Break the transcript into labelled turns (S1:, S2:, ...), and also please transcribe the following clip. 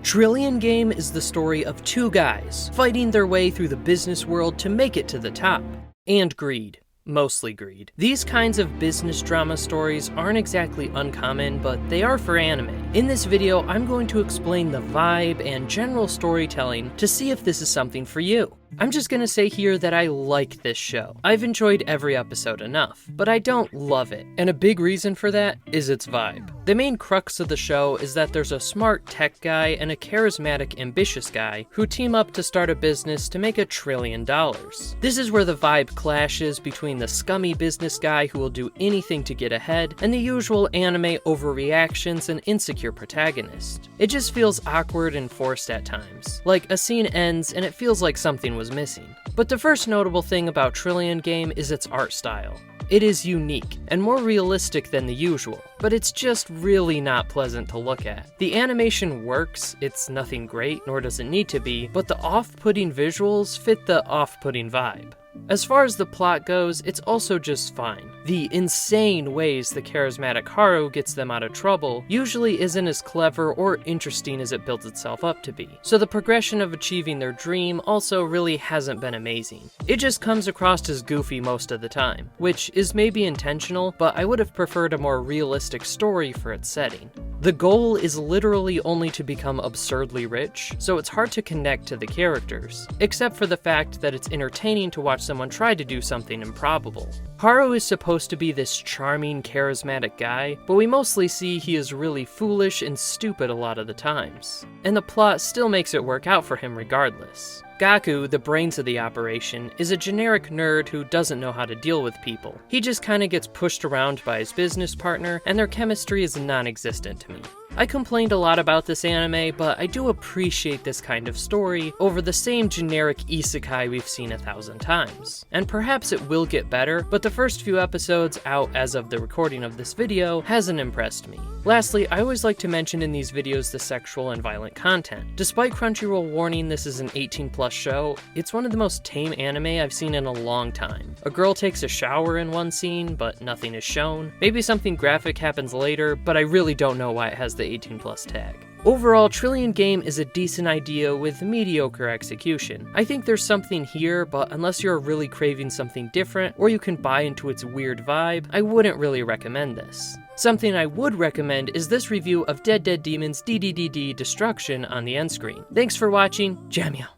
S1: Trillion Game is the story of two guys fighting their way through the business world to make it to the top. And greed. Mostly greed. These kinds of business drama stories aren't exactly uncommon, but they are for anime. In this video, I'm going to explain the vibe and general storytelling to see if this is something for you. I'm just gonna say here that I like this show. I've enjoyed every episode enough, but I don't love it. And a big reason for that is its vibe. The main crux of the show is that there's a smart tech guy and a charismatic, ambitious guy who team up to start a business to make $1 trillion. This is where the vibe clashes between the scummy business guy who will do anything to get ahead and the usual anime overreactions and insecure protagonist. It just feels awkward and forced at times. Like a scene ends and it feels like something was missing. But the first notable thing about Trillion Game is its art style. It is unique and more realistic than the usual, but it's just really not pleasant to look at. The animation works, it's nothing great, nor does it need to be, but the off-putting visuals fit the off-putting vibe. As far as the plot goes, it's also just fine. The insane ways the charismatic Haru gets them out of trouble usually isn't as clever or interesting as it builds itself up to be, so the progression of achieving their dream also really hasn't been amazing. It just comes across as goofy most of the time, which is maybe intentional, but I would have preferred a more realistic story for its setting. The goal is literally only to become absurdly rich, so it's hard to connect to the characters, except for the fact that it's entertaining to watch someone try to do something improbable. Haru is supposed to be this charming, charismatic guy, but we mostly see he is really foolish and stupid a lot of the times. And the plot still makes it work out for him regardless. Gaku, the brains of the operation, is a generic nerd who doesn't know how to deal with people. He just kinda gets pushed around by his business partner, and their chemistry is non-existent to me. I complained a lot about this anime, but I do appreciate this kind of story over the same generic isekai we've seen 1,000 times. And perhaps it will get better, but the first few episodes out as of the recording of this video hasn't impressed me. Lastly, I always like to mention in these videos the sexual and violent content. Despite Crunchyroll warning this is an 18+ show, it's one of the most tame anime I've seen in a long time. A girl takes a shower in one scene, but nothing is shown. Maybe something graphic happens later, but I really don't know why it has the 18+ tag. Overall, Trillion Game is a decent idea with mediocre execution. I think there's something here, but unless you're really craving something different, or you can buy into its weird vibe, I wouldn't really recommend this. Something I would recommend is this review of Dead Dead Demons DDDD Destruction on the end screen. Thanks for watching, Jamio.